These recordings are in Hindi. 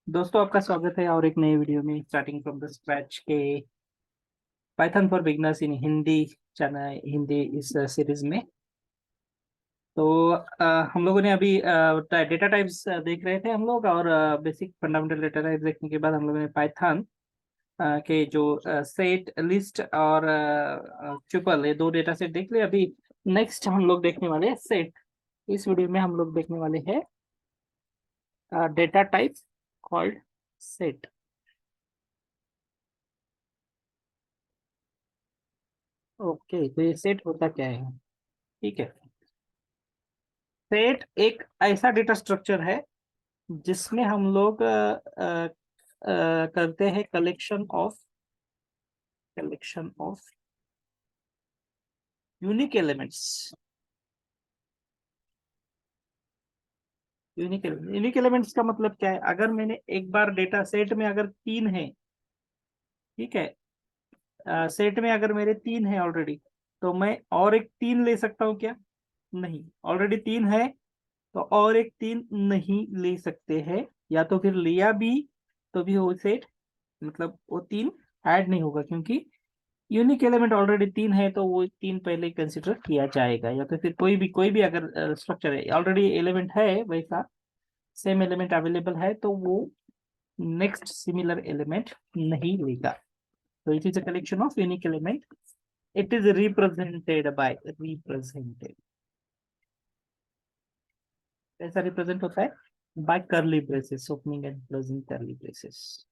दोस्तों, आपका स्वागत है और एक नए वीडियो में स्टार्टिंग फ्रॉम द स्क्रैच के Python for beginners in Hindi channel Hindi इस सीरीज में। तो हम लोगों ने अभी डेटा टाइप्स देख रहे थे हम लोग, और बेसिक फंडामेंटल डेटा टाइप्स देखने के बाद हम लोगों ने पाइथन के जो सेट लिस्ट और ट्यूपल, ये दो डेटा सेट देख लिया। अभी नेक्स्ट हम लोग देखने वाले हैं सेट। इस वीडियो में हम लोग देखने वाले हैं data type called set. Okay, तो ये सेट होता क्या है? ठीक है। सेट एक ऐसा डेटा स्ट्रक्चर है जिसमें हम लोग करते हैं collection of unique elements. Unique elements का मतलब क्या है? अगर मैंने एक बार डेटा सेट में अगर तीन है, ठीक है, सेट में अगर मेरे तीन है ऑलरेडी, तो मैं और एक तीन ले सकता हूँ क्या? नहीं, ऑलरेडी तीन है तो और एक तीन नहीं ले सकते हैं। या तो फिर लिया भी तो भी वो सेट, मतलब वो तीन ऐड नहीं होगा, क्योंकि यूनिक एलिमेंट ऑलरेडी तीन है तो वो तीन पहले कंसिडर किया जाएगा। या तो फिर कोई भी अगर स्ट्रक्चर है, ऑलरेडी एलिमेंट है वैसा, सेम एलिमेंट अवेलेबल है, तो वो नेक्स्ट सिमिलर एलिमेंट नहीं लेगा। तो it is a collection of unique element. It is represented by represented कैसा रिप्रेजेंट होता है? बाय करली ब्रेसेस, ओपनिंग एंड क्लोजिंग करली ब्रेसेस,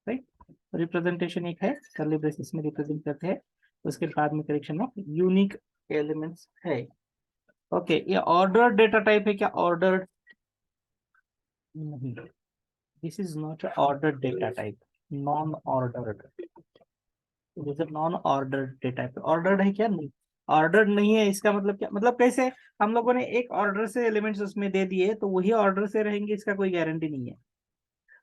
राइट। रिप्रेजेंटेशन एक है, करली ब्रेसेस में रिप्रेजेंट करते हैं। उसके बाद में कलेक्शन ऑफ यूनिक एलिमेंट्स है। ओके, ये ऑर्डर डेटा टाइप है क्या? ऑर्डर नहीं, this is not order data type, non ordered. जैसे non order data type ordered है क्या? नहीं, ऑर्डर नहीं है। इसका मतलब क्या? मतलब कैसे हम लोगों ने एक ऑर्डर से एलिमेंट्स उसमें दे दिए तो वही ऑर्डर से रहेंगे, इसका कोई गारंटी नहीं है।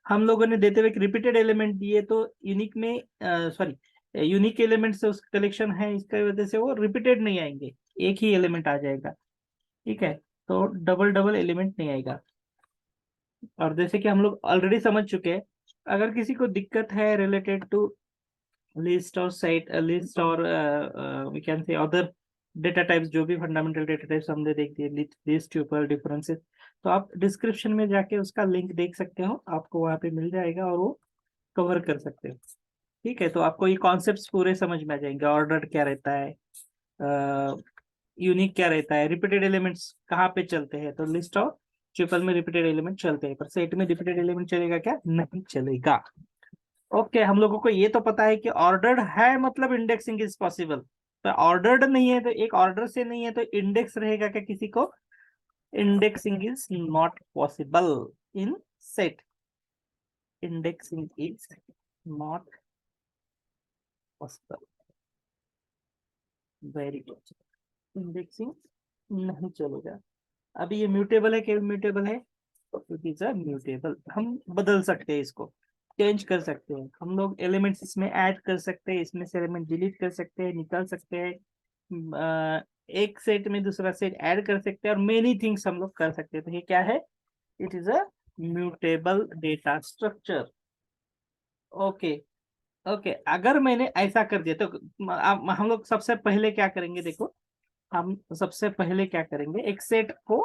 हम लोगों ने देते हुए रिपीटेड एलिमेंट दिए तो यूनिक में, सॉरी, यूनिक एलिमेंट से उस कलेक्शन है, इसका वजह से वो रिपीटेड नहीं आएंगे, एक ही एलिमेंट आ जाएगा। ठीक है, तो डबल डबल एलिमेंट नहीं आएगा। और जैसे कि हम लोग ऑलरेडी समझ चुके हैं, अगर किसी को दिक्कत है रिलेटेड टू लिस्ट और सेट, लिस्ट और we can say other data types, जो भी फंडामेंटल डेटा टाइप्स हमने देख दिए, लिस्ट ट्यूपल डिफरेंसेस, तो आप डिस्क्रिप्शन में जाके उसका लिंक देख सकते हो, आपको वहां पे मिल जाएगा और वो कवर कर सकते हो। ठीक है, तो आपको ये कॉन्सेप्ट्स पूरे समझ में आ जाएंगे। ऑर्डर क्या रहता है, यूनिक क्या रहता है, रिपीटेड एलिमेंट्स कहाँ पे चलते हैं। तो लिस्ट और ट्रिपल में रिपीटेड एलिमेंट चलते हैं, पर सेट में रिपीटेड एलिमेंट चलेगा क्या? नहीं चलेगा। ओके, हम लोगों को ये तो पता है कि ऑर्डर्ड है मतलब इंडेक्सिंग इज पॉसिबल। तो ऑर्डर्ड नहीं है तो एक ऑर्डर से नहीं है तो इंडेक्स रहेगा क्या किसी को? Indexing is not possible in set. Indexing is not possible. Very good. Indexing नहीं चलेगा। अभी ये म्यूटेबल है, क्या म्यूटेबल है? तो इट इज अ म्यूटेबल, हम बदल सकते हैं इसको, चेंज कर सकते हैं। हम लोग एलिमेंट्स इसमें ऐड कर सकते हैं, इसमें से एलिमेंट डिलीट कर सकते हैं, निकाल सकते हैं, एक सेट में दूसरा सेट ऐड कर सकते हैं, और मेनी थिंग्स हम लोग कर सकते हैं। तो ये क्या है? It is a mutable data structure. Okay. Okay, अगर मैंने ऐसा कर दिया तो हम लोग सबसे पहले क्या करेंगे? देखो, हम सबसे पहले क्या करेंगे, एक सेट को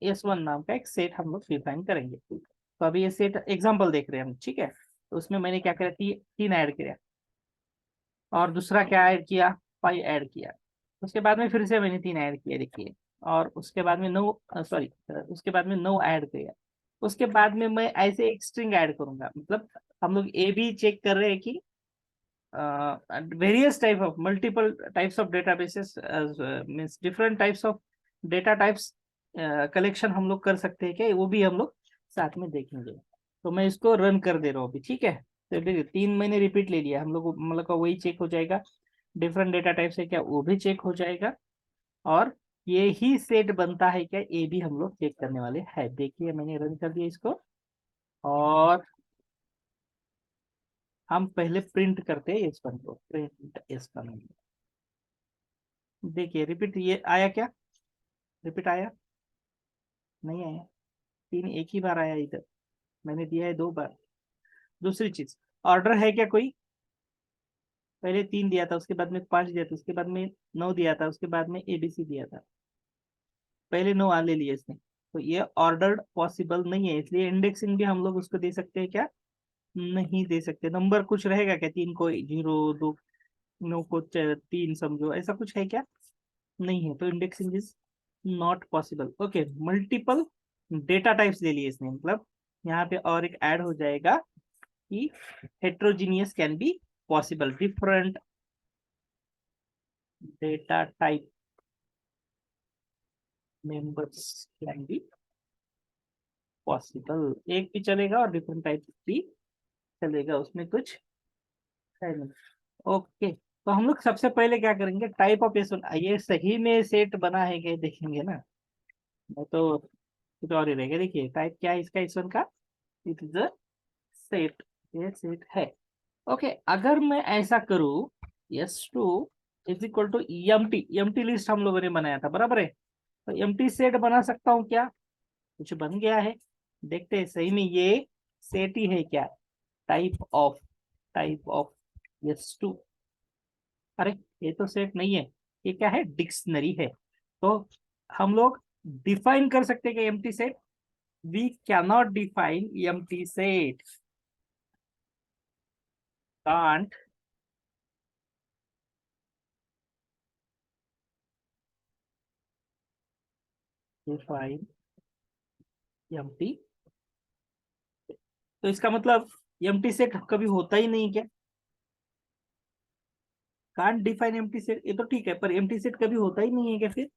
S1 नाम का एक सेट हम लोग डिफाइन करेंगे। तो अभी ये सेट एग्जांपल देख रहे हैं हम, ठीक है। तो उसमें मैंने क्या किया, तीन ऐड किया, और दूसरा क्या ऐड किया, 5 ऐड किया। उसके बाद में फिर से मैंने तीन ऐड किए, देखिए। और उसके बाद में नौ, सॉरी, उसके बाद में 9 ऐड किया। उसके बाद में मैं ऐसे एक स्ट्रिंग ऐड करूंगा। मतलब हम लोग ये भी चेक कर रहे हैं कि various type of multiple types of databases, means different types of data types collection हम लोग कर सकते हैं क्या, वो भी हम लोग साथ में देखेंगे। तो मैं इसको रन कर दे रहा हूँ अभी, ठीक है। तो देखिए, 3 महीने रिपीट ले लिया हम लोग, मतलब का वही चेक हो जाएगा। डिफरेंट डेटा टाइप्स है क्या, वो भी चेक हो जाएगा। और ये ही सेट बनता है क्या, ये भी हम लोग चेक करने वाले हैं। देखिए, मैंने रन कर दिया इसको, और हम पहले प्रिंट करते हैं इस वन को, प्रिंट इस वन। देखिए रिपीट, ये आया क्या? रिपीट आया? नहीं आया। तीन एक ही बार आया इधर। मैंने दिया है 2 बार। दूसरी चीज, ऑर्डर है क्या कोई? पहले 3 दिया था, उसके बाद में 5 दिया था, उसके बाद में 9 दिया था, उसके बाद में ABC दिया था। पहले 9 आ ले लिए इसने, तो ये ऑर्डर्ड पॉसिबल नहीं है, इसलिए इंडेक्सिंग भी हम लोग उसको दे सकते हैं क्या? नहीं दे सकते। नंबर कुछ रहेगा क्या? 3 को 0, 2 9 को 3 समझो, ऐसा कुछ है क्या? नहीं है, तो indexing is not possible. Okay, multiple data types ले लिए इसने, मतलब यहाँ पे और एक ऐड हो जाएगा कि heterogeneous can be possible, different data type members can be possible. एक भी चलेगा और डिफरेंट टाइप भी चलेगा, उसमें कुछ है नहीं। ओके, तो हम लोग सबसे पहले क्या करेंगे, टाइप ऑफ एस वन, ये सही में सेट बना है क्या देखेंगे ना, मैं तो कुछ और ही रहेगा। देखिए टाइप क्या है इसका, एस वन का, इट इज अ सेट, ये सेट है। ओके, अगर मैं ऐसा करूं, S two is equal to empty list हम लोगों ने बनाया था, बराबर है, तो एम टी सेट बना सकता हूँ क्या? कुछ बन गया है, देखते हैं सही में ये सेट ही है क्या। टाइप ऑफ एस टू, अरे ये तो सेट नहीं है, ये क्या है, डिक्शनरी है। तो हम लोग डिफाइन कर सकते हैं कि empty set, we cannot define empty set, can't define empty. तो इसका मतलब एम्प्टी सेट कभी होता ही नहीं क्या? कांट डिफाइन एम्प्टी सेट, ये तो ठीक है, पर एम्प्टी सेट कभी होता ही नहीं है क्या फिर?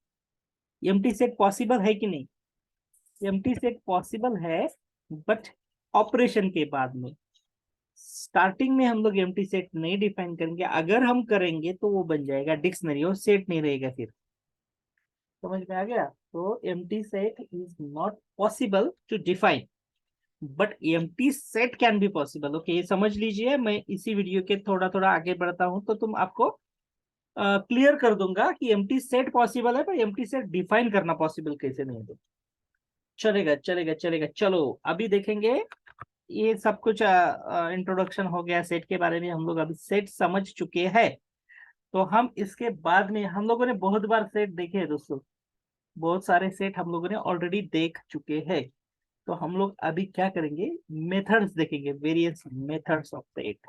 एम्प्टी सेट पॉसिबल है कि नहीं? एम्प्टी सेट पॉसिबल है, बट ऑपरेशन के बाद में, स्टार्टिंग में हम लोग एम्प्टी सेट नहीं डिफाइन करेंगे, अगर हम करेंगे तो वो बन जाएगा डिक्शनरी और सेट नहीं रहेगा फिर। समझ में आ गया? तो empty set is not possible to define, but empty set can be possible. Okay, ये समझ लीजिए, मैं इसी वीडियो के थोड़ा थोड़ा आगे बढ़ता हूँ तो तुम आपको क्लियर कर दूंगा कि एम्प्टी सेट पॉसिबल है, पर एम्प्टी सेट डिफाइन करना पॉसिबल कैसे नहीं है। तो चलेगा चलेगा चलेगा, चलो अभी देखेंगे। ये सब कुछ इंट्रोडक्शन हो गया सेट के बारे में, हम लोग अभी सेट समझ चुके हैं। तो हम इसके बाद में, हम लोगों ने बहुत बार सेट देखे हैं दोस्तों, बहुत सारे सेट हम लोगों ने ऑलरेडी देख चुके हैं। तो हम लोग अभी क्या करेंगे, मेथड्स देखेंगे, various methods of set,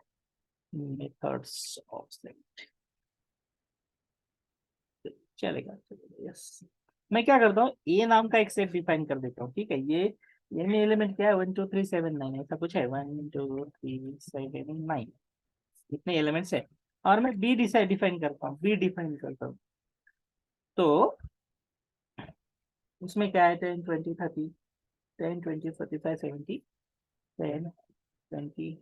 methods of set. चलेगा चलेगा, यस। मैं क्या करता हूँ, ए नाम का एक सेट डिफाइन कर देता हूँ, ठीक है। ये में एलिमेंट क्या है, 1 2 3 7 9, ऐसा कुछ है, 1 2 3 7 9, इतने एलिमेंट्स है। और मैं बी डिसाइड डिफाइन करता हूँ, बी डिफाइन करता हूँ। तो उसमें क्या है, 10 20 30, 10 20 45 70, 10 20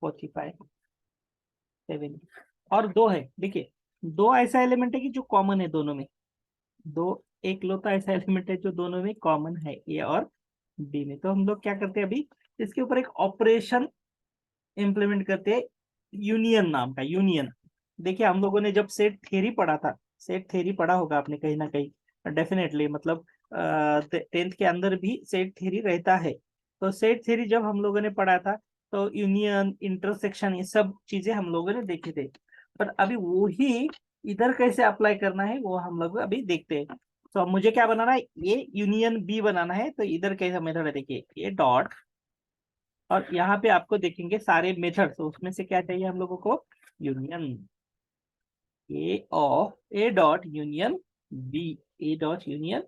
45 70, और दो है। देखिए, दो ऐसा एलिमेंट है कि जो कॉमन है दोनों में, दो एक लौता ऐसा एलिमेंट है जो दोनों में कॉमन है, ए और बी में। तो हम लोग क्या करते हैं अभी, इसके ऊपर एक ऑपरेशन इंप्लीमेंट करते हैं, यूनियन नाम का, यूनियन। देखिए हम लोगों ने जब सेट थ्योरी पढ़ा था, सेट थ्योरी पढ़ा होगा आपने कहीं ना कहीं, डेफिनेटली, मतलब 10th के अंदर भी सेट थ्योरी रहता है। तो सेट थ्योरी जब हम लोगों ने पढ़ा था, तो यूनियन, इंटरसेक्शन, ये सब चीजें हम लोगों ने देखे थे। पर अभी वो ही इधर कैसे अप्लाई करना है वो हम लोग अभी देखते हैं। तो अब मुझे क्या बनाना है, ये यूनियन बी बनाना है, तो इधर कैसा मेथड है, देखिए ये डॉट, और यहाँ पे आपको देखेंगे सारे मेथड्स, उसमें से क्या चाहिए हम लोगों को, union, A dot union B, A dot union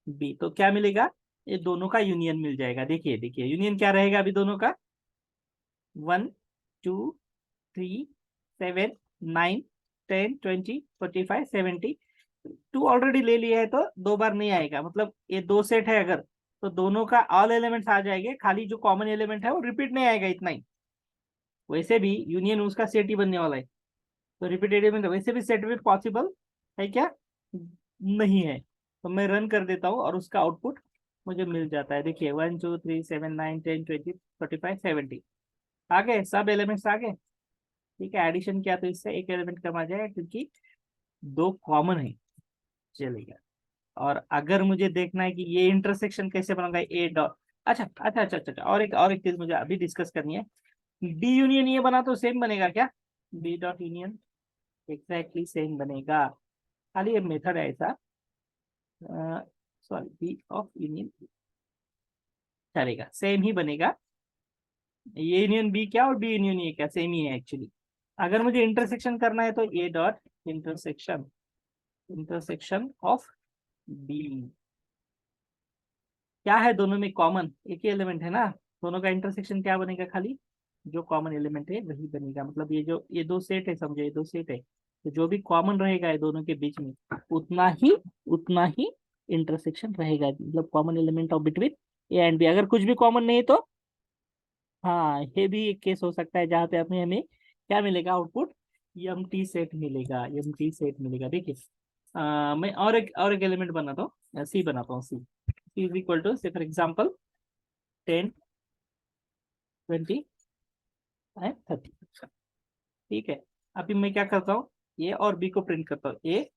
B. तो क्या मिलेगा, ये दोनों का यूनियन मिल जाएगा। देखिए देखिए यूनियन क्या रहेगा अभी दोनों का, 1 2 3 7 9 10 20 45 70, टू ऑलरेडी ले लिया है तो 2 बार नहीं आएगा, मतलब ये दो सेट है अगर, तो दोनों का ऑल एलिमेंट्स आ जाएंगे, खाली जो कॉमन एलिमेंट है वो रिपीट नहीं आएगा, इतना ही। वैसे भी यूनियन उसका सेट ही बनने वाला है, तो रिपीटेटिव में वैसे भी सेट भी पॉसिबल है क्या, नहीं है। तो मैं रन कर देता हूँ और उसका आउटपुट मुझे मिल जाता है। देखिए 1 2 3 7 9 10 20 45 70 आ गए, सब एलिमेंट्स आ गए। ठीक है, एडिशन किया तो इससे एक एलिमेंट कम आ जाएगा, क्योंकि दो कॉमन है। चलेगा। और अगर मुझे देखना है कि ये इंटरसेक्शन कैसे बनाऊंगा, ए डॉट, अच्छा अच्छा अच्छा अच्छा अच्छा, और एक चीज मुझे अभी डिस्कस करनी है। डी यूनियन ये बना तो सेम बनेगा क्या? B dot union exactly same बनेगा, खाली ये मेथड है ऐसा। सॉरी, बी ऑफ यूनियन चलेगा, सेम ही बनेगा। ये यूनियन बी क्या और बी यूनियन ये क्या, सेम ही है एक्चुअली। अगर मुझे इंटरसेक्शन करना है तो A dot intersection, intersection of B, क्या है दोनों में कॉमन, एक ही एलिमेंट है ना, दोनों का इंटरसेक्शन क्या बनेगा, खाली जो कॉमन एलिमेंट है वही बनेगा। मतलब ये दो सेट है, समझो ये दो सेट है, तो जो भी कॉमन रहेगा ये दोनों के बीच में, उतना ही इंटरसेक्शन रहेगा, मतलब common element of between A and B. अगर कुछ भी कॉमन नहीं है तो हाँ, ये भी एक केस हो सकता है जहाँ पे अपने हमें क्या मिलेगा, आउटपुट एम टी सेट मिलेगा, एम टी सेट मिलेगा। देखिए मैं और एक एलिमेंट बनाता हूँ, सी बनाता हूँ, सी इज इक्वल टू से फॉर एग्जाम्पल 10, 20 एंड 30। ठीक है, अभी मैं क्या करता हूँ, ए और बी को प्रिंट करता हूँ, ए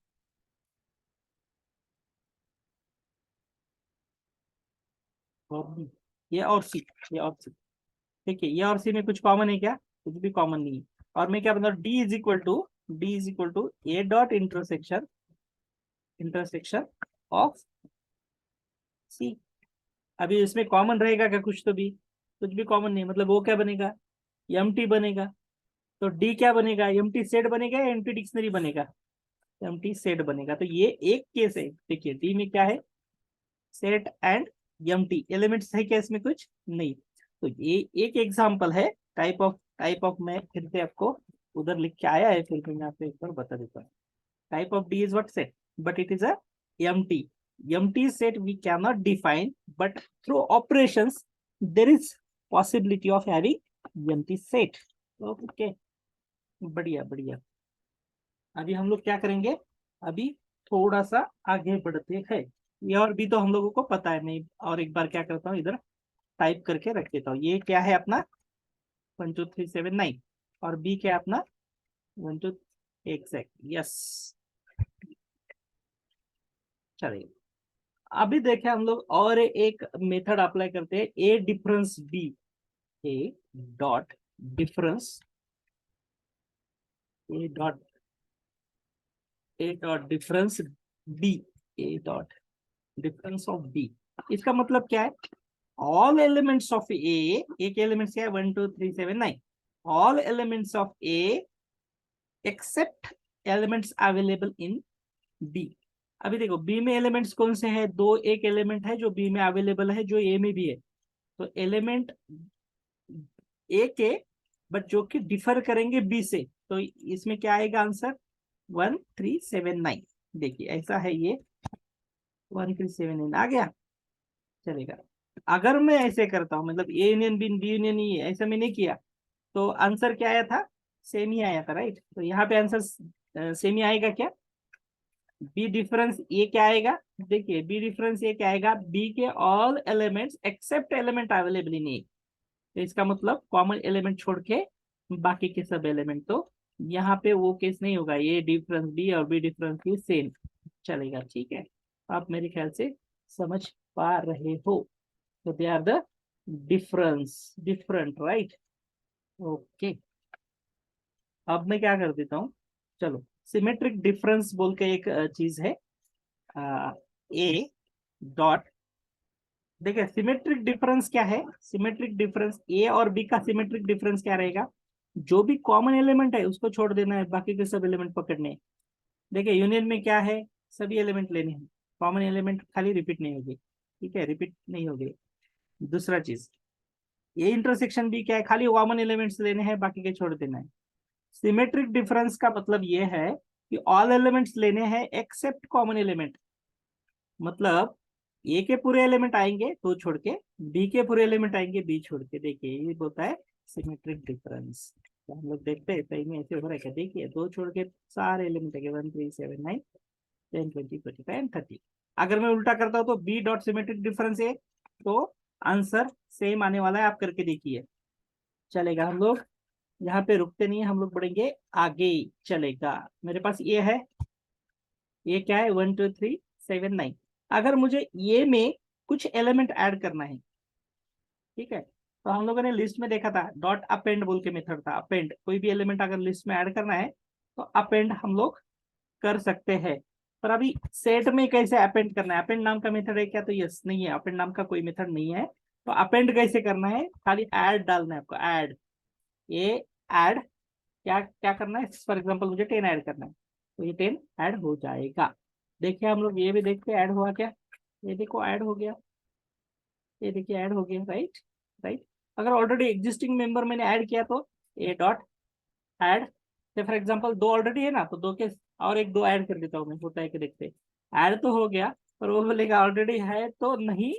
और बी, ये और सी, ये और सी। ठीक है, ये और सी में कुछ कॉमन है क्या? कुछ भी कॉमन नहीं है। और मैं क्या बता D is equal to A dot intersection, intersection of C. अभी इसमें कॉमन रहेगा क्या? कुछ तो भी, कुछ भी कॉमन नहीं, मतलब वो क्या बनेगा, एम टी बनेगा। तो डी क्या बनेगा, एम टी सेट बनेगा या एम टी डिक्शनरी बनेगा? एम टी सेट बनेगा। तो ये एक केस है। देखिए डी में क्या है, set and empty elements है क्या इसमें? कुछ नहीं। तो ये एक एग्जांपल है टाइप ऑफ मैं फिर से आपको उधर लिख के आया है, फिर मैं आपको एक बार बता देता हूँ। Type of D is what set, but it is a empty. Empty set we cannot define, but through operations there is possibility of having empty set. Okay, बढ़िया बढ़िया। अभी हम लोग क्या करेंगे, अभी थोड़ा सा आगे बढ़ते हैं। ये और भी तो हम लोगों को पता है, मैं और एक बार क्या करता हूँ, इधर टाइप करके रख देता हूँ। ये क्या है अपना 1 2 3 7 9, और बी क्या है अपना 1 2, एग्जैक्ट, यस। चलिए अभी देखें हम लोग और एक मेथड अप्लाई करते हैं, A difference B, A dot difference, A dot A dot difference B, A dot difference of B. इसका मतलब क्या है, ऑल एलिमेंट्स ऑफ ए, एक एलिमेंट्स क्या है 1 2 3 7 9, all elements of A except elements available in B. अभी देखो बी में एलिमेंट्स कौन से हैं, दो, एक एलिमेंट है जो बी में अवेलेबल है जो ए में भी है। तो एलिमेंट ए के, बट जो कि डिफर करेंगे बी से, तो इसमें क्या आएगा आंसर 1 3 7 9। देखिए ऐसा है ये 1 3 7 9 आ गया, चलेगा। अगर मैं ऐसे करता हूँ, मतलब A union B, B union E, ऐसा मैंने किया, तो आंसर क्या आया था, सेम ही आया था, राइट। तो यहाँ पे आंसर सेम ही आएगा क्या? बी डिफरेंस ए क्या आएगा, देखिए बी डिफरेंस ए क्या आएगा, बी के all elements except element available in A. तो इसका मतलब कॉमन एलिमेंट छोड़ के बाकी के सब एलिमेंट। तो यहाँ पे वो केस नहीं होगा, ये डिफरेंस बी और बी डिफरेंस बी सेम चलेगा। ठीक है, आप मेरे ख्याल से समझ पा रहे हो। तो they are the difference, different, right. Okay, अब मैं क्या कर देता हूँ, चलो सिमेट्रिक डिफरेंस बोल के एक चीज है, ए डॉट, देखिए सिमेट्रिक डिफरेंस क्या है, सिमेट्रिक डिफरेंस ए और बी का सिमेट्रिक डिफरेंस क्या रहेगा, जो भी कॉमन एलिमेंट है उसको छोड़ देना है, बाकी के सब एलिमेंट पकड़ने हैं। देखिए यूनियन में क्या है, सभी एलिमेंट लेने हैं, कॉमन एलिमेंट खाली रिपीट नहीं होगी। ठीक है, रिपीट नहीं होगी। दूसरा चीज, ये इंटरसेक्शन भी क्या है, खाली कॉमन एलिमेंट्स लेने हैं, बाकी के छोड़ देना है। सिमेट्रिक डिफरेंस का मतलब ये है कि ऑल एलिमेंट्स लेने हैं एक्सेप्ट कॉमन एलिमेंट। मतलब ए के पूरे एलिमेंट आएंगे दो छोड़ के, बी के पूरे एलिमेंट आएंगे बी छोड़ के। देखिए ये होता है सिमेट्रिक डिफरेंस। तो हम लोग देखते हैं सही में ऐसे हो रहा है क्या, देखिए दो छोड़ के सारे एलिमेंट आएंगे 1 3 7 9 10 20 25 30। अगर मैं उल्टा करता हूँ तो बी डॉट सिमेट्रिक डिफरेंस है, तो आंसर सेम आने वाला है, आप करके देखिए। चलेगा, हम लोग यहाँ पे रुकते नहीं है, हम लोग बढ़ेंगे आगे। चलेगा, मेरे पास ये है, ये क्या है 1 2 3 7 9। अगर मुझे ये में कुछ एलिमेंट ऐड करना है, ठीक है। तो हम लोगों ने लिस्ट में देखा था डॉट अपेंड बोल के मेथड था। अपेंड कोई भी एलिमेंट अगर लिस्ट में ऐड करना है तो अपेंड हम लोग कर सकते हैं। पर अभी सेट में कैसे अपेंड करना है? अपेंड नाम का मेथड है क्या? तो यस नहीं है, अपेंड नाम का कोई मेथड नहीं है। तो अपेंड कैसे करना है? खाली ऐड डालना है आपको, ऐड। ये ऐड क्या क्या करना है? फॉर एग्जाम्पल मुझे 10 ऐड करना है तो ये 10 ऐड हो जाएगा। देखिए हम लोग ये भी देखते हैं ऐड हुआ क्या। ये देखो ऐड हो गया, ये देखिए ऐड हो गया, राइट। राइट। अगर ऑलरेडी एग्जिस्टिंग मेंबर मैंने ऐड किया तो ए डॉट ऐड, से फॉर एग्जांपल दो ऑलरेडी है ना, तो दो के और एक दो ऐड कर देता हूँ मैं, होता है कि देखते। ऐड तो हो गया, पर वो बोलेगा ऑलरेडी है तो नहीं,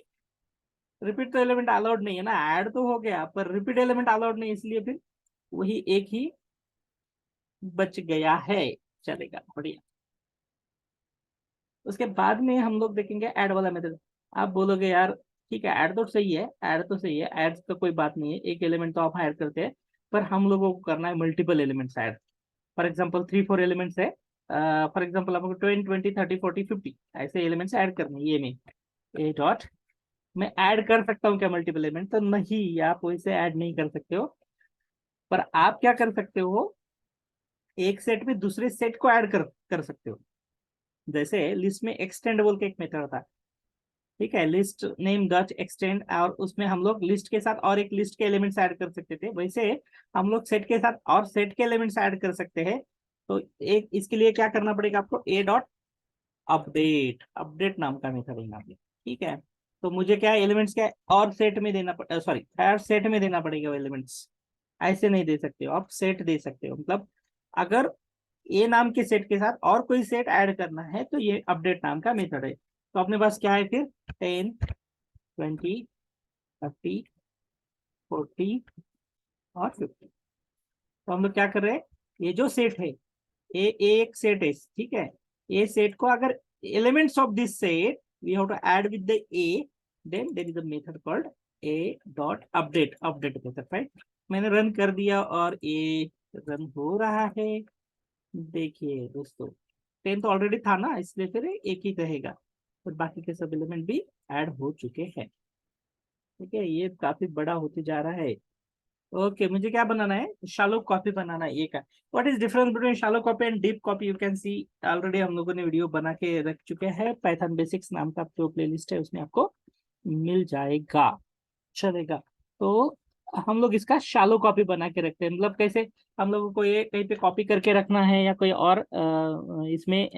रिपीट तो एलिमेंट अलाउड नहीं है ना। ऐड तो हो गया पर रिपीट एलिमेंट अलाउड नहीं, इसलिए फिर वही एक ही बच गया है। चलेगा, बढ़िया। उसके बाद में हम लोग देखेंगे ऐड वाला मेथड। आप बोलोगे यार ठीक है, ऐड तो सही है, ऐड तो सही है, ऐड तो कोई बात नहीं है, एक एलिमेंट तो आप ऐड करते हैं, पर हम लोगों को करना है multiple elements add. For example 3-4 elements है। फॉर एग्जाम्पल आपको 20, 20, 30, 40, 50 ऐसे एलिमेंट्स ऐड करने हैं ये में। ए डॉट मैं ऐड कर सकता हूँ क्या मल्टीपल एलिमेंट? तो नहीं, आप वैसे ऐड नहीं कर सकते हो। पर आप क्या कर सकते हो, एक सेट में दूसरे सेट को ऐड कर सकते हो। जैसे लिस्ट में एक्सटेंड बोल के एक मेथड था, ठीक है, लिस्ट नेम डॉट एक्सटेंड, और उसमें हम लोग लिस्ट के साथ और एक लिस्ट के एलिमेंट्स ऐड कर सकते थे। वैसे हम लोग सेट के साथ और सेट के एलिमेंट्स ऐड कर सकते हैं। तो एक इसके लिए क्या करना पड़ेगा आपको, ए डॉट अपडेट, अपडेट नाम का मेथड है यहाँ पे, ठीक है। तो मुझे क्या एलिमेंट्स क्या और सेट में देना सॉरी हर सेट में देना पड़ेगा वो एलिमेंट्स। ऐसे नहीं दे सकते हो आप, सेट दे सकते हो। मतलब अगर ए नाम के सेट के साथ और कोई सेट ऐड करना है तो ये अपडेट नाम का मेथड है। तो अपने पास क्या है फिर, 10, 20, 30, 40 और 50। तो हम लोग क्या कर रहे हैं, ये जो सेट है, ए एक सेट है, ठीक है। ए सेट को अगर elements of this set we have to add with the A, then there is a method called A dot update, update method, right. मैंने रन कर दिया और ए रन हो रहा है। देखिए दोस्तों, 10 तो ऑलरेडी था ना, इसलिए फिर एक ही रहेगा, और बाकी के सब एलिमेंट भी ऐड हो चुके हैं। ठीक है, ये काफी बड़ा होते जा रहा है। ओके, मुझे क्या बनाना है, शालो कॉपी बनाना है। ये का what is difference between शालो copy and deep copy, you can see already हम लोगों ने वीडियो बना के रख चुके हैं। पाइथन बेसिक्स नाम का जो प्लेलिस्ट है उसमें आपको मिल जाएगा, चलेगा। तो हम लोग इसका शालो कॉपी बना के रखते हैं। मतलब कैसे, हम लोगों को ये कहीं पे कॉपी करके रखना है या कोई और इसमें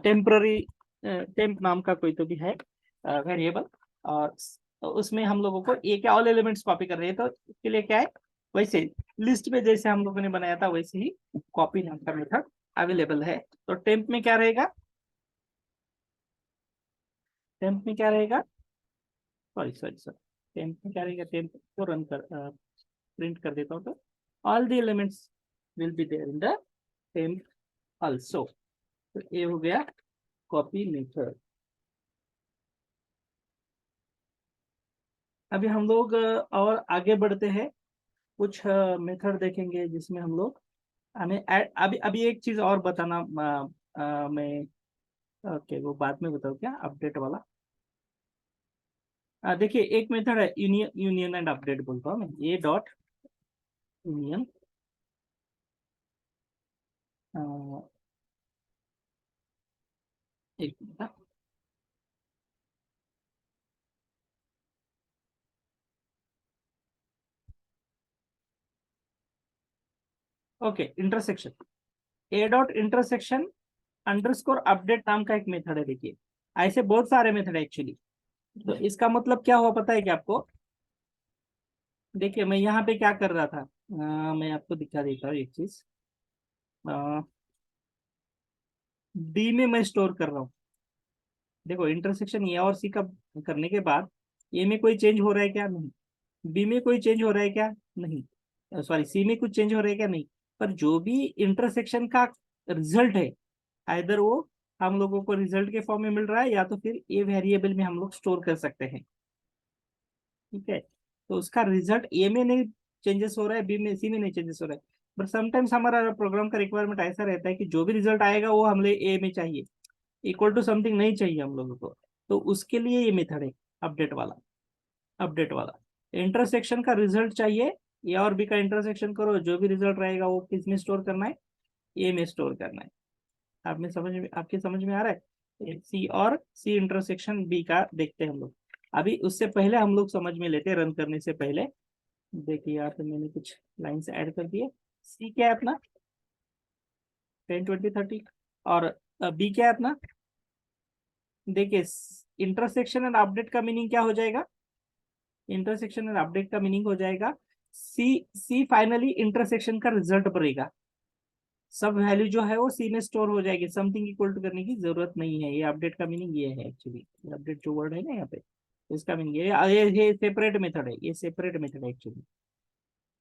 टेम्पररी टेम्प नाम का कोई तो भी है वेरिएबल, और तो उसमें हम लोगों को ये क्या ऑल एलिमेंट्स कॉपी कर रहे हैं, तो इसके लिए क्या है, वैसे लिस्ट में जैसे हम लोगों ने बनाया था वैसे ही कॉपी नाम का मेथड अवेलेबल है। तो टेम्प में क्या रहेगा, टेम्प में क्या रहेगा, सॉरी सॉरी सॉरी, टेम्प में क्या रहेगा, टेम्प को रन कर प्रिंट कर देता हूँ। तो all the elements will be there in the temp also. तो ये हो गया कॉपी मेथड। अभी हम लोग और आगे बढ़ते हैं, कुछ मेथड देखेंगे जिसमें हम लोग हमें अभी अभी एक चीज और बताना, मैं ओके वो बाद में बताऊँ क्या, अपडेट वाला। देखिए एक मेथड है यूनियन, यूनियन एंड अपडेट बोलता हूँ मैं, ये डॉट यूनियन, एक मिनट, ओके इंटरसेक्शन, ए डॉट इंटरसेक्शन अंडरस्कोर अपडेट नाम का एक मेथड है। देखिए ऐसे बहुत सारे मेथड है एक्चुअली। तो इसका मतलब क्या हुआ पता है क्या आपको? देखिए मैं यहाँ पे क्या कर रहा था, मैं आपको दिखा देता हूँ एक चीज। डी में मैं स्टोर कर रहा हूँ। देखो इंटरसेक्शन ए और सी का करने के बाद ए में कोई चेंज हो रहा है क्या? नहीं। बी में कोई चेंज हो रहा है क्या? नहीं। सॉरी, सी में कुछ चेंज हो रहा है क्या? नहीं। पर जो भी इंटरसेक्शन का रिजल्ट है, आइदर वो हम लोगों को रिजल्ट के फॉर्म में मिल रहा है या तो फिर ए वेरिएबल में हम लोग स्टोर कर सकते हैं। ठीक है, तो उसका रिजल्ट ए में नहीं चेंजेस हो रहा है, बी में, सी में नहीं चेंजेस हो रहा है। बट समटाइम्स हमारा प्रोग्राम का रिक्वायरमेंट ऐसा रहता है कि जो भी रिजल्ट आएगा वो हमें ए में चाहिए, इक्वल टू समथिंग नहीं चाहिए हम लोगों को। तो उसके लिए ये मेथड है अपडेट वाला, अपडेट वाला। इंटरसेक्शन का रिजल्ट चाहिए, ए और बी का इंटरसेक्शन करो, जो भी रिजल्ट रहेगा वो किस में स्टोर करना है, ए में स्टोर करना है। आपके समझ में आ रहा है? सी और सी इंटरसेक्शन बी का देखते हैं हम लोग। अभी उससे पहले हम लोग समझ में लेते हैं रन करने से पहले। देखिए यहाँ पे मैंने कुछ लाइन्स ऐड कर दिए। सी क्या है अपना, 10 20 30। और बी क्या है अपना, देखिए इंटरसेक्शन एंड अपडेट का मीनिंग क्या हो जाएगा, इंटरसेक्शन एंड अपडेट का मीनिंग हो जाएगा सी। सी फाइनली इंटरसेक्शन का रिजल्ट बनेगा, सब वैल्यू जो है वो सी में स्टोर हो जाएगी, समथिंग इक्वल टू करने की जरूरत नहीं है। ये अपडेट का मीनिंग ये है एक्चुअली, अपडेट जो वर्ड है ना यहाँ पे, इसका मीनिंग ये सेपरेट मेथड है, ये सेपरेट मेथड है एक्चुअली,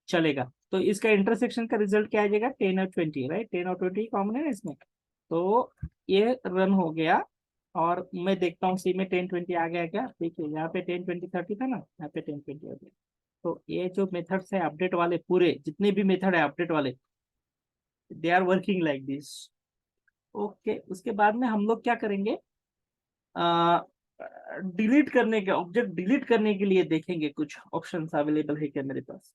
चलेगा। तो इसका इंटरसेक्शन का रिजल्ट क्या आ जाएगा, 10 और 20, राइट, 10 और 20 कॉमन है ना इसमें। तो ये रन हो गया, और मैं देखता हूँ सी में 10 20 आ गया क्या, देखिए यहाँ पे 10 20 30 था ना, यहाँ पे 10 20 आ गया। तो ये जो मेथड्स है अपडेट वाले, पूरे जितने भी मेथड है अपडेट वाले, they are working like this. Okay, उसके बाद में हम लोग क्या करेंगे, डिलीट करने के, ऑब्जेक्ट डिलीट करने के लिए देखेंगे कुछ ऑप्शंस अवेलेबल है क्या मेरे पास।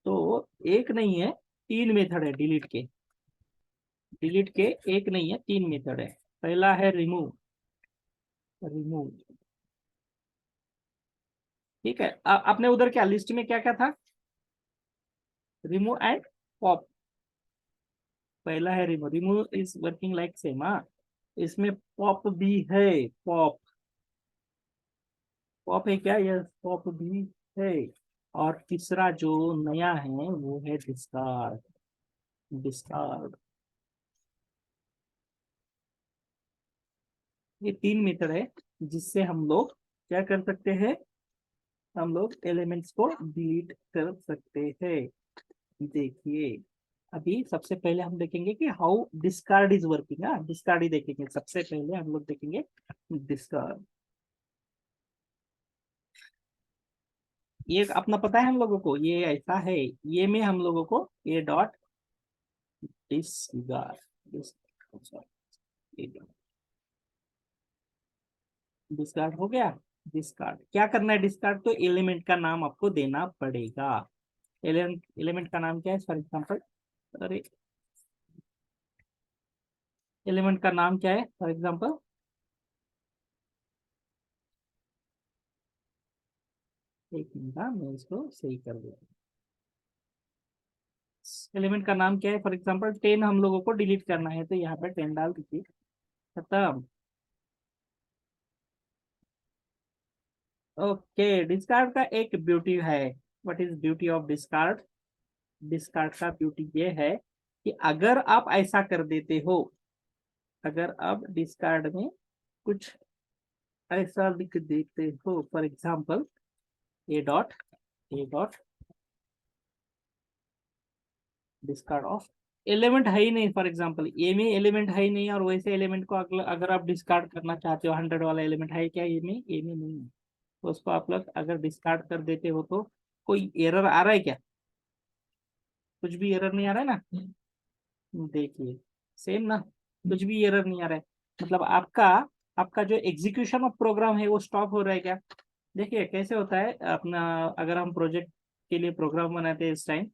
तो एक नहीं है, तीन मेथड है डिलीट के। डिलीट के एक नहीं है, तीन मेथड है। पहला है रिमूव, रिमूव, ठीक है। आपने उधर क्या लिस्ट में क्या क्या था, रिमूव एंड पॉप। पहला है remove, remove is working like same. हाँ, इसमें पॉप भी है, पॉप, पॉप है क्या, यस पॉप भी है। और तीसरा जो नया है वो है डिस्कार्ड, डिस्कार्ड। ये तीन मेथड है जिससे हम लोग क्या कर सकते हैं, हम लोग एलिमेंट्स को डिलीट कर सकते हैं। देखिए, अभी सबसे पहले हम देखेंगे कि हाउ डिस्कार्ड इज वर्किंग। हाँ, डिस्कार्ड ही देखेंगे सबसे पहले, हम लोग देखेंगे डिस्कार्ड। ये अपना पता है हम लोगों को, ये ऐसा है, ये में हम लोगों को ए डॉट डिस्कार्ड, डिस्कार्ड हो गया। डिस्कार्ड क्या करना है, डिस्कार्ड तो एलिमेंट का नाम आपको देना पड़ेगा। एलिमेंट, एलिमेंट का नाम क्या है, फॉर एग्जांपल, अरे एलिमेंट का नाम क्या है फॉर एग्जांपल, एक मिनट, हाँ, मैं इसको सही कर दूँ। एलिमेंट का नाम क्या है, फॉर एग्जांपल 10 हम लोगों को डिलीट करना है, तो यहाँ पे 10 डाल दीजिए, खत्म। ओके, डिस्कार्ड का एक ब्यूटी है। What is beauty of discard, discard का ब्यूटी ये है कि अगर आप ऐसा कर देते हो, अगर आप डिस्कार्ड में कुछ ऐसा लिख देते हो, for example A dot, A dot discard of, element है ही नहीं, फॉर एग्जांपल ए में एलिमेंट है ही नहीं, और वैसे एलिमेंट को अगर आप डिस्कार्ड करना चाहते हो, 100 वाला एलिमेंट है क्या ए में, ए में नहीं है, तो उसको आप लोग अगर डिस्कार्ड कर देते हो तो कोई एरर आ रहा है क्या, कुछ भी एरर नहीं आ रहा है ना। देखिए, सेम ना, कुछ भी एरर नहीं आ रहा है, मतलब आपका, आपका जो एग्जीक्यूशन ऑफ प्रोग्राम है वो स्टॉप हो रहा है क्या। देखिए कैसे होता है अपना, अगर हम प्रोजेक्ट के लिए प्रोग्राम बनाते हैं इस टाइम,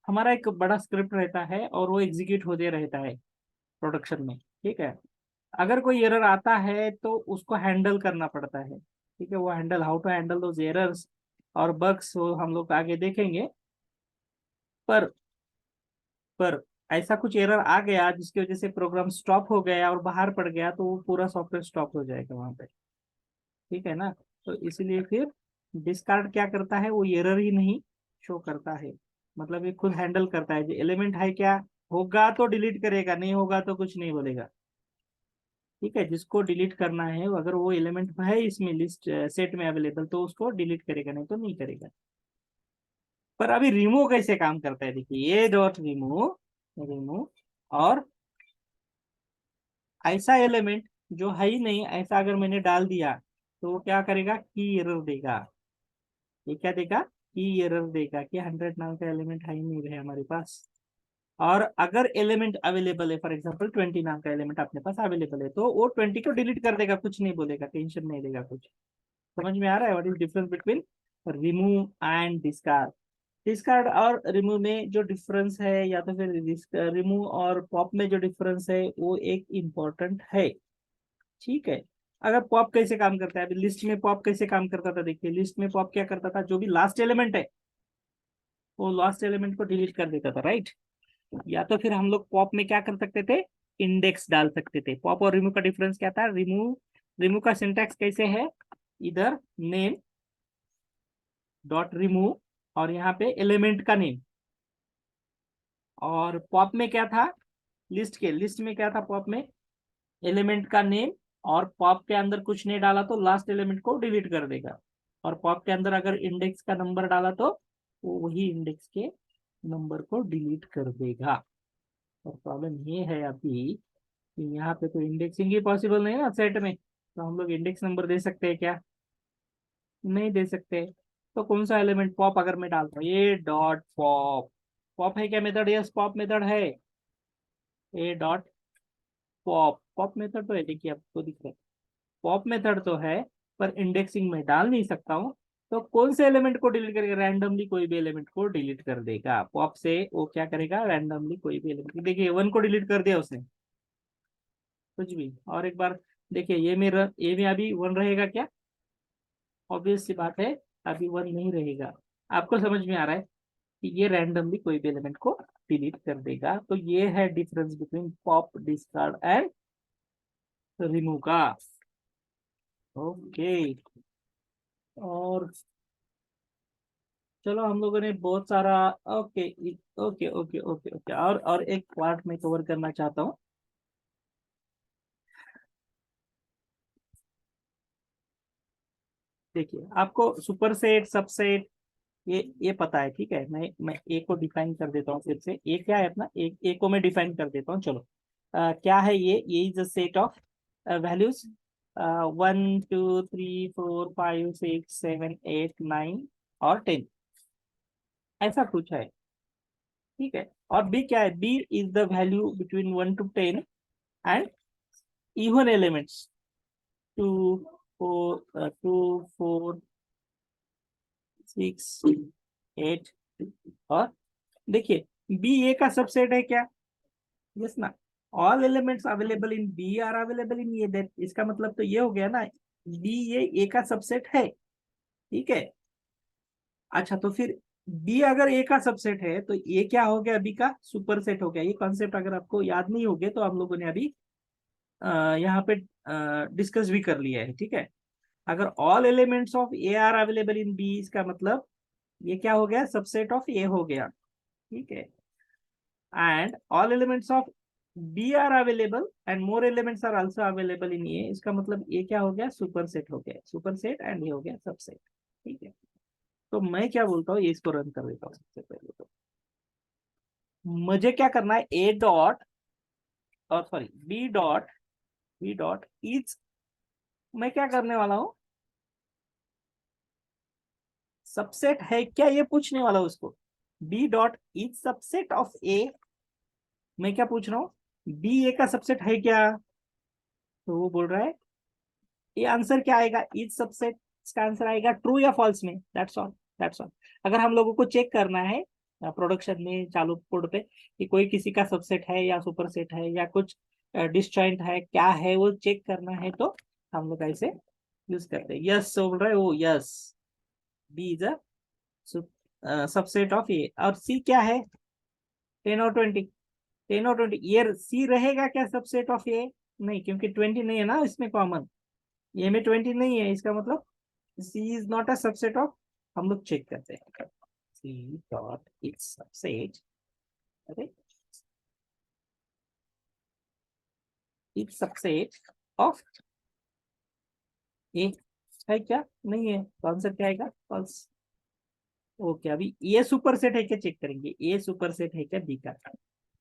हमारा एक बड़ा स्क्रिप्ट रहता है और वो एग्जीक्यूट होते रहता है प्रोडक्शन में, ठीक है। अगर कोई एरर आता है तो उसको हैंडल करना पड़ता है, ठीक है। वो handle, how to handle those errors और बग्स, वो हम लोग आगे देखेंगे। पर पर ऐसा कुछ एरर आ गया जिसकी वजह से प्रोग्राम स्टॉप हो गया और बाहर पड़ गया, तो वो पूरा सॉफ्टवेयर स्टॉप हो जाएगा वहां पे, ठीक है ना। तो इसलिए फिर डिस्कार्ड क्या करता है, वो एरर ही नहीं शो करता है, मतलब ये खुद हैंडल करता है, जो एलिमेंट है क्या, होगा तो डिलीट करेगा, नहीं होगा तो कुछ नहीं बोलेगा, ठीक है। जिसको डिलीट करना है, अगर वो एलिमेंट है इसमें लिस्ट सेट में अवेलेबल, तो उसको डिलीट करेगा, नहीं तो नहीं करेगा। पर अभी रिमूव कैसे काम करता है, देखिए ये डॉट रिमूव, रिमूव, और ऐसा एलिमेंट जो है ही नहीं, ऐसा अगर मैंने डाल दिया, तो वो क्या करेगा, की एरर देगा। ये क्या देगा, की एरर देगा कि 100 नाम का एलिमेंट है ही नहीं रहे हमारे पास। और अगर एलिमेंट अवेलेबल है, फॉर एग्जांपल 20 नाम का एलिमेंट अपने पास अवेलेबल है, तो वो 20 को डिलीट कर देगा, कुछ नहीं बोलेगा, टेंशन नहीं लेगा कुछ। समझ में आ रहा है what is difference between remove and discard. Discard और रिमूव में जो डिफरेंस है, या तो फिर रिमूव और पॉप में जो डिफरेंस है, वो एक इम्पोर्टेंट है। ठीक है। अगर पॉप कैसे काम करता है, अभी लिस्ट में पॉप कैसे काम करता था, देखिए लिस्ट में पॉप क्या करता था, जो भी लास्ट एलिमेंट है वो लास्ट एलिमेंट को डिलीट कर देता था, राइट। या तो फिर हम लोग पॉप में क्या कर सकते थे, इंडेक्स डाल सकते थे। पॉप और रिमूव का डिफरेंस क्या था, रिमूव रिमूव का सिंटैक्स कैसे है, इधर नेम डॉट रिमूव और यहाँ पे एलिमेंट का नेम। और पॉप में क्या था, लिस्ट में क्या था, पॉप में एलिमेंट का नेम, और पॉप के अंदर कुछ नहीं डाला तो लास्ट एलिमेंट को डिलीट कर देगा। और पॉप के अंदर अगर इंडेक्स का नंबर डाला तो वो वही इंडेक्स के नंबर को डिलीट कर देगा। और प्रॉब्लम ये है अभी कि यहाँ पे तो इंडेक्सिंग ही पॉसिबल नहीं है ना सेट में, तो हम लोग इंडेक्स नंबर दे सकते हैं क्या, नहीं दे सकते। तो कौन सा एलिमेंट, पॉप अगर मैं डालता हूँ ए डॉट पॉप, पॉप है क्या मेथड, यस पॉप मेथड है, ए डॉट पॉप, पॉप मेथड तो है, देखिए आपको दिख रहा है पॉप मेथड तो है, पर इंडेक्सिंग में डाल नहीं सकता हूँ। तो कौन से एलिमेंट को डिलीट करेगा, रैंडमली कोई भी एलिमेंट को डिलीट कर देगा पॉप से। वो क्या करेगा, रैंडमली कोई भी एलिमेंट, देखिए वन को डिलीट कर दिया उसने, कुछ भी। और एक बार देखिए ये में अभी वन रहेगा क्या, ऑब्वियस सी बात है, अभी वन नहीं रहेगा। आपको समझ में आ रहा है कि ये रैंडमली कोई भी एलिमेंट को डिलीट कर देगा। तो ये है difference between pop, discard and remove का। ओके। और चलो हम लोगों ने बहुत सारा, okay okay okay okay okay, और एक पार्ट में कवर करना चाहता हूँ। देखिए आपको सुपरसेट, सबसेट, ये पता है, ठीक है। मैं ए को डिफाइन कर देता हूँ फिर से। ए क्या है अपना, ए को मैं डिफाइन कर देता हूँ, चलो। क्या है ये is a set of values 1 2 3 4 5 6 7 8 9 और 10, ऐसा कुछ है, ठीक है। और बी क्या है, B is the value between 1 to 10 and even elements 2 4 2 4 6 8। और देखिए बी ए का सबसेट है क्या, यस ना, all elements available in B are available in A, that इसका मतलब तो ये हो गया ना, बी ये ए का सबसेट है, ठीक है। अच्छा तो फिर बी अगर ए का सबसेट है तो ए क्या हो गया, बी का सुपरसेट हो गया। ये कॉन्सेप्ट अगर आपको याद नहीं हो गया तो हम लोगों ने अभी यहाँ पे डिस्कस भी कर लिया है, ठीक है। अगर all elements of A are available in B, इसका मतलब ये क्या हो गया, सबसेट ऑफ ए हो गया, ठीक है। And all elements of B are available and more elements are also available in A, इसका मतलब ये क्या हो गया, सुपरसेट हो गया, सुपरसेट एंड ये हो गया सबसेट, ठीक है। तो मैं क्या बोलता हूँ, ये इसको रन कर देता हूँ सबसे पहले तो। मुझे क्या करना है, ए डॉट, और सॉरी बी डॉट ईच, मैं क्या करने वाला हूँ, सबसेट है क्या ये पूछने वाला हूँ उसको। B dot each subset of A, मैं क्या पूछ रहा हूँ, बी ए का सबसेट है क्या, तो वो बोल रहा है ये आंसर क्या आएगा, ईच सबसेट, इसका आंसर आएगा ट्रू या फॉल्स में, दैट्स ऑल, दैट्स ऑल। अगर हम लोगों को चेक करना है प्रोडक्शन में चालू कोड पे कि कोई किसी का सबसेट है या सुपरसेट है या कुछ डिसजॉइंट है, क्या है वो चेक करना है, तो हम लोग ऐसे यूज करते हैं। यस बोल रहा है वो, yes B is a subset of A. और सी क्या है, 10 और 20, 10 और 20, ये सी रहेगा क्या सबसेट ऑफ ए, नहीं, क्योंकि 20 नहीं है ना इसमें कॉमन, ये में 20 नहीं है, इसका मतलब C is not a subset of. हम लोग चेक करते हैं, सी डॉट इट्स सबसेट, अरे इट्स सबसेट ऑफ ए है क्या, नहीं है, तो आंसर क्या आएगा, फॉल्स। ओके, अभी ये सुपर सेट है क्या चेक करेंगे, ये सुपर सेट है क्या बी का,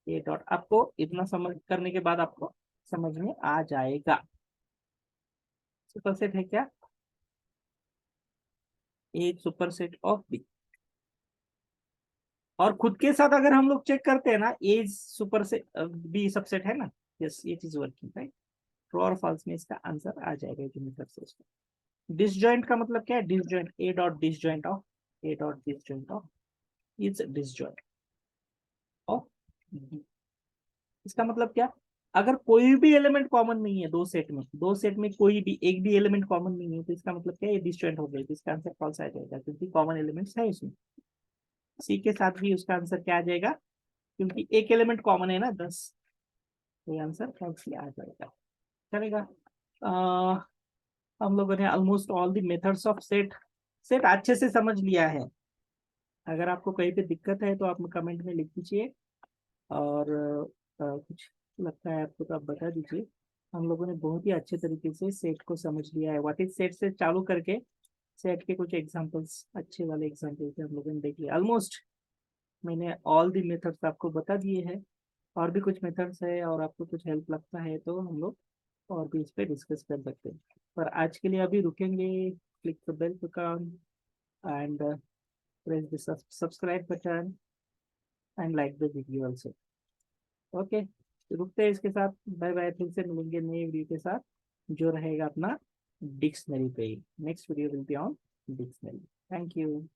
ए डॉट, आपको इतना समझ करने के बाद आपको समझ में आ जाएगा सुपर सेट है क्या, ए सुपर सेट ऑफ बी। और खुद के साथ अगर हम लोग चेक करते हैं ना, ए सुपर से बी सबसेट है ना, यस ये चीज वर्किंग, राइट। ट्रू और फॉल्स में इसका आंसर आ जाएगा कि मेथड से उसको। डिसजॉइंट का मतलब क्या है? Disjoint, A dot disjoint of, A dot disjoint of is disjoint of B. इसका मतलब क्या? अगर कोई भी एलिमेंट कॉमन नहीं है दो सेट में कोई भी एक भी एलिमेंट कॉमन नहीं है, तो इसका मतलब क्या है? ये डिसजॉइंट हो गई, तो इसका आंसर फॉल्स आ जाएगा, क्योंकि कॉमन एलिमेंट्स है इसमें। सी के साथ भी उसका आंसर क्या आ जाएगा? क्योंकि एक एलिमेंट कॉमन है ना 10, तो ये आंसर फॉल्स आ जाएगा। चलेगा। हम लोगों ने almost all the methods of set set अच्छे से समझ लिया है। अगर आपको कहीं पे दिक्कत है तो आप कमेंट में लिख दीजिए, और कुछ लगता है आपको तो आप बता दीजिए। हम लोगों ने बहुत ही अच्छे तरीके से सेट को समझ लिया है। व्हाट इज सेट से चालू करके सेट के कुछ एग्जांपल्स, अच्छे वाले एग्जांपल्स हम लोगों ने देख लिया ऑलमोस्ट। मैंने ऑल दी मेथड्स आपको बता दिए हैं। और भी कुछ मेथड्स है और आपको कुछ हेल्प लगता है तो हम लोग और भी इस पे डिस्कस कर सकते हैं। पर आज के लिए अभी रुकेंगे। Click the bell icon and press the subscribe button and like the video also. Okay, रुकते हैं इसके साथ। बाय बाय, फिर से मिलेंगे नए वीडियो के साथ जो रहेगा अपना डिक्शनरी पे ही। Next video will be on dictionary. Thank you.